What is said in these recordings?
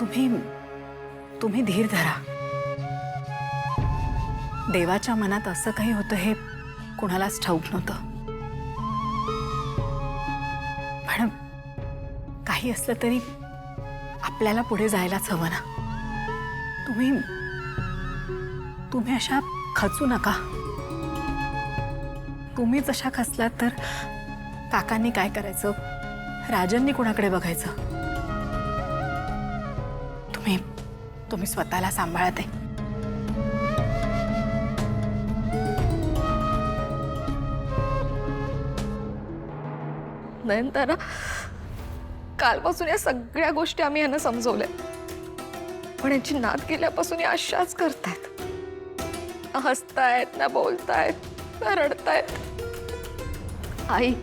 तुम्ही तुम्ही धीर धरा. देवाच्या मनात असं काही होतं हे कुणालाच ठाऊक नव्हतं. पण काही असलं तरी आपल्याला पुढे जायलाच हवं ना. तुम्ही अशा खचू नका. तुम्हीच अशा खचलात तर काकांनी काय करायचं, राजननी कुणाकडे बघायचं. तुम्ही स्वतःला सांभाळत आहे. नयनतारा, कालपासून या सगळ्या गोष्टी आम्ही यांना समजवल्या, पण यांची नाद केल्यापासून या अशाच करतायत. ना हसतायत, ना बोलतायत, ना रडतायत. आई,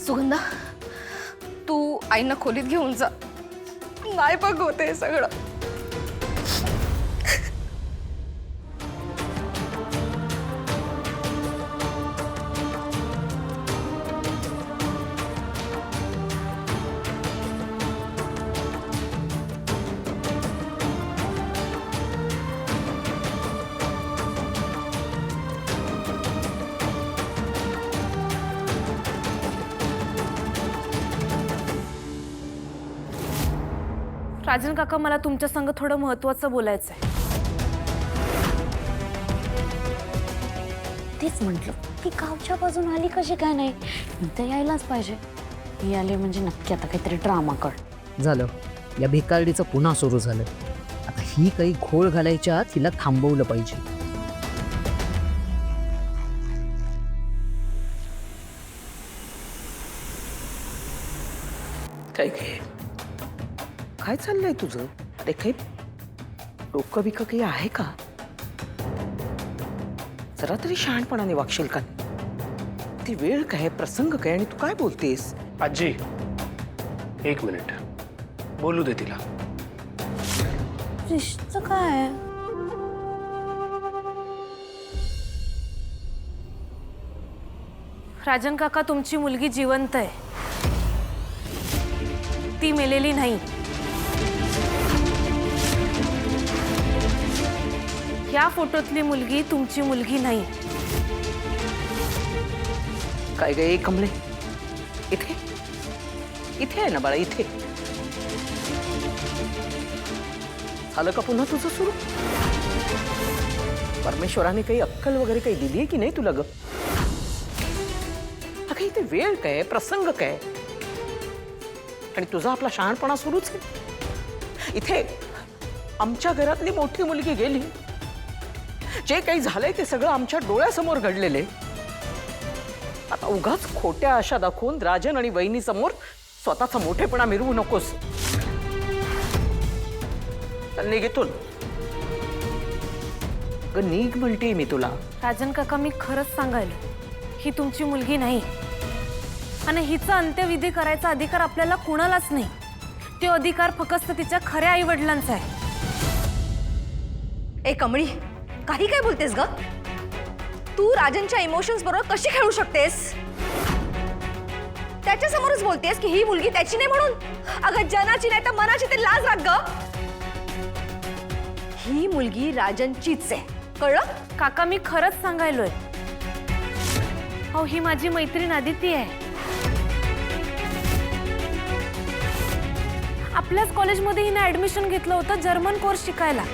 सुगंधा, तू आईना खोलीत घेऊन जा. नाही बघ होते हे सगळं. राजन काका, मला तुमच्या संग थोडं महत्त्वाचं बोलायचं आहे. तेच म्हटलं, ती गावच्या बाजून आली कशी काय नाही, इथं यायलाच पाहिजे. ही आली म्हणजे नक्की आता काहीतरी ड्रामा कर. झालं, या भिकारडीचं पुन्हा सुरू झालं. आता ही काही घोळ घालायच्या आत हिला थांबवलं पाहिजे. काय काय काय चाललंय तुझं? अरे काही डोकं बिकं काही आहे का? जरा तरी शहाणपणाने वागशील का? ती वेळ काय, प्रसंग काय, आणि तू काय बोलतेस? आजी, एक मिनिट बोलू दे तिला. रिश्ता काय? राजन काका, तुमची मुलगी जिवंत आहे, ती मेलेली नाही. या फोटोतली मुलगी तुमची मुलगी नाही. काय गे कमले, इथे इथे आहे ना बाळा, इथे. झालं का पुन्हा तुझं सुरू? परमेश्वराने काही अक्कल वगैरे काही दिली आहे की नाही तुला ग? अगं इथे वेळ काय, प्रसंग काय, आणि तुझा आपला शहाणपणा सुरूच आहे. इथे आमच्या घरातली मोठी मुलगी गेली, जे काही झालंय ते सगळं आमच्या डोळ्यासमोर घडलेले. आता उगाच खोट्या आशा दाखवून राजन आणि वहिनी समोर स्वतःचा मोठेपणा मिरवू नकोस. निघेतून निघ म्हणते मी तुला. राजन काका, मी खरंच सांगायलो, ही तुमची मुलगी नाही, आणि हिचा अंत्यविधी करायचा अधिकार आपल्याला कुणालाच नाही. तो अधिकार फक्त तिच्या खऱ्या आई वडिलांचा आहे. ए कमळी, काही काय बोलतेस ग? तू राजनच्या इमोशन्स बरोबर कशी खेळू शकतेस? त्याच्या समोरच बोलतेस की ही मुलगी त्याची नाही म्हणून. अगं जनाची नाही तर मनाची ते लाज राख ग. ही मुलगी राजनचीच आहे, कळलं? काका, मी खरंच सांगायलोय. हो, ही माझी मैत्रीण आदिती आहे. आपल्याच कॉलेजमध्ये हिने ऍडमिशन घेतलं होतं जर्मन कोर्स शिकायला.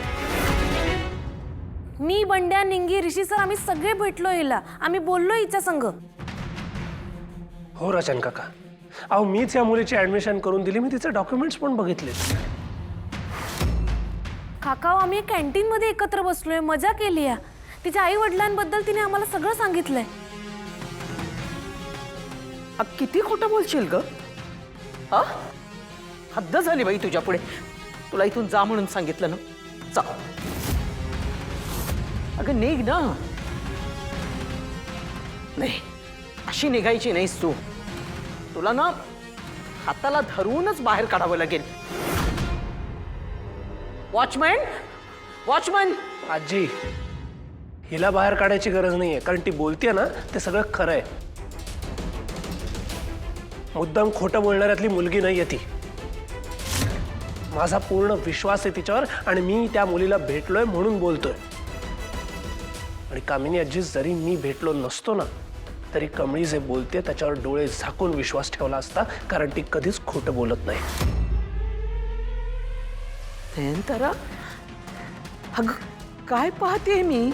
मी, बंड्या, निंगी, ऋषी सर आम्ही सगळे भेटलो हिला. आम्ही बोललो हिच्या संग. हो राजन काका, अहो मीच या मुलीची ऍडमिशन करून दिली. मी तिचे डॉक्युमेंट्स पण बघितले. काका, आम्ही कॅन्टीन मध्ये एकत्र बसलोय, मजा केली आहे. तिच्या आई वडिलांबद्दल तिने आम्हाला सगळं सांगितलंय. किती खोटं बोलशील ग? हद्द झाली बाई तुझ्या पुढे. तुला इथून जा म्हणून सांगितलं ना, जा. अगं निघ ना. नाही, अशी निघायची नाहीस तू. तुला ना हाताला धरूनच बाहेर काढावं लागेल. Watchman, watchman. आजी, हिला बाहेर काढायची गरज नाहीये, कारण ती बोलतेय ना ते सगळं खरं आहे. मुद्दाम खोटं बोलणाऱ्यातली मुलगी नाहीये ती. माझा पूर्ण विश्वास आहे तिच्यावर आणि मी त्या मुलीला भेटलोय म्हणून बोलतोय. आणि कामिनी आजी, जरी मी भेटलो नसतो ना तरी कमळी जे बोलते त्याच्यावर डोळे झाकून विश्वास ठेवला असता, कारण ती कधीच खोटं बोलत नाही. नयनतारा, अगं काय पाहते मी?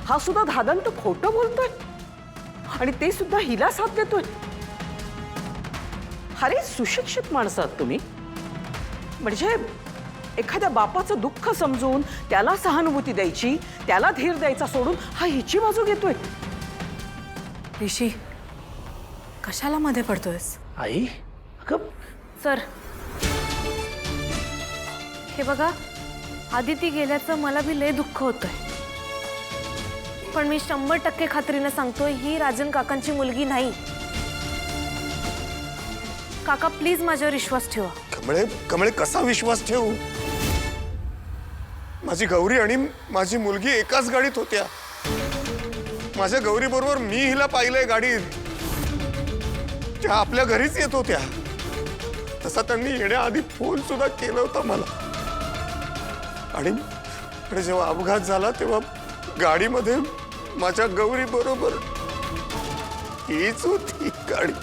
हा सुद्धा धादंत खोटं बोलतोय आणि ते सुद्धा हिला साथ देतोय. अरे सुशिक्षित माणसं आहात तुम्ही. म्हणजे एखाद्या बापाचं दुःख समजून त्याला सहानुभूती द्यायची, त्याला धीर द्यायचा सोडून हा हिची बाजू घेतोय. ऋषी, कशाला मध्ये पडतोयस? आई, अगं सर, हे बघा, आदिती गेल्याचं मला बी लय दुःख होतंय, पण मी 100% खात्रीने सांगतोय, ही राजन काकांची मुलगी नाही. काका प्लीज माझ्यावर विश्वास ठेवा. कमळे, कमळे कसा विश्वास ठेवू? माझी गौरी आणि माझी मुलगी एकाच गाडीत होत्या. माझ्या गौरी बरोबर मी हिला पाहिलंय गाडीत. त्या आपल्या घरीच येत होत्या. तसा त्यांनी येण्याआधी फोन सुद्धा केला होता मला. आणि जेव्हा अपघात झाला तेव्हा गाडीमध्ये माझ्या गौरी बरोबर हीच होती गाडी.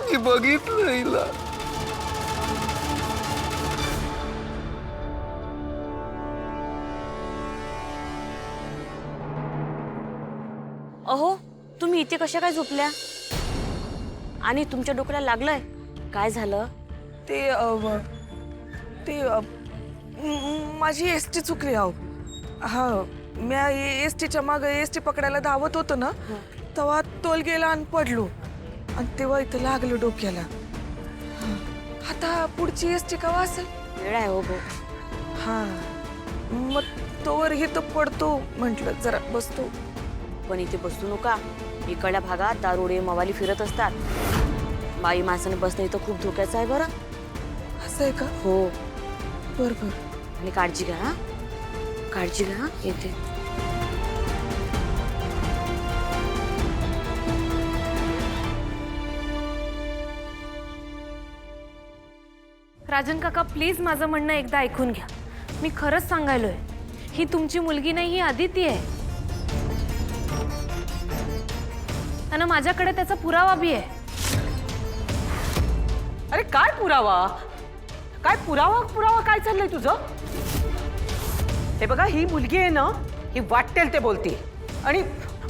मी बघितलं हिला. अहो, तुम्ही इथे कशा काय झोपल्या? आणि तुमच्या डोक्याला लागलंय? काय झालं? माझी एसटी चुकली आहो. हा, मी एसटीच्या मागे एसटी पकडायला धावत होतो ना, तेव्हा तोल गेला आणि पडलो, आणि तेव्हा इथं लागलं डोक्याला. आता पुढची एसटी केव्हा असेल? वेळ आहे हो गो. हा, मग तोवर इथं पडतो म्हटलं, जरा बसतो. पण इथे बसू नका. इकडल्या भागात दारुडे मवाली फिरत असतात. बाई माणसाने बसणं इथं खूप धोक्याचं आहे बरं. असं आहे का? हो. बरोबर. आणि काळजी घ्या. काळजी घ्या. येते. राजन काका प्लीज माझं म्हणणं एकदा ऐकून घ्या. मी खरंच सांगायलोय, ही तुमची मुलगी नाही, ही आदिती आहे. आणि माझ्याकडे त्याचा पुरावा बी आहे. अरे काय पुरावा? काय पुरावा काय चाललंय तुझं? हे बघा, ही मुलगी आहे ना, ही वाटेल ते बोलते. आणि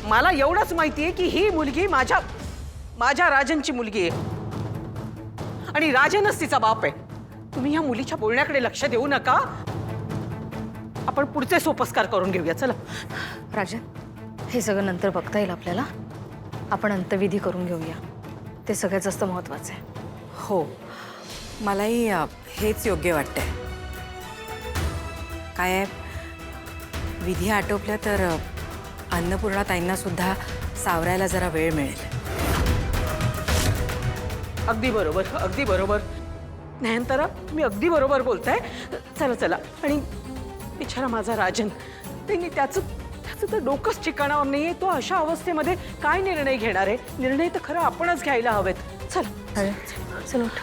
मला एवढंच माहितीये की ही मुलगी माझ्या राजनची मुलगी आहे आणि राजनच तिचा बाप आहे. तुम्ही ह्या मुलीच्या बोलण्याकडे लक्ष देऊ नका. आपण पुढचे सोपस्कार करून घेऊया. चला राजन, हे सगळं नंतर बघता येईल आपल्याला. आपण अंत्यविधी करून घेऊया, ते सगळ्यात जास्त महत्वाचं आहे. हो, मलाही हेच योग्य वाटतंय. काय आहे, विधी आटोपल्या तर अन्नपूर्णा ताईंना सुद्धा सावरायला जरा वेळ मिळेल. अगदी बरोबर, अगदी बरोबर. नयनतारा, तुम्ही अगदी बरोबर बोलताय. चला चला. आणि बिचारा माझा राजन, त्यांनी त्याचं तर डोकंच ठिकाणावर नाहीये. तो अशा अवस्थेमध्ये काय निर्णय घेणार आहे? निर्णय तर खरं आपणच घ्यायला हवेत. चल चल उठ.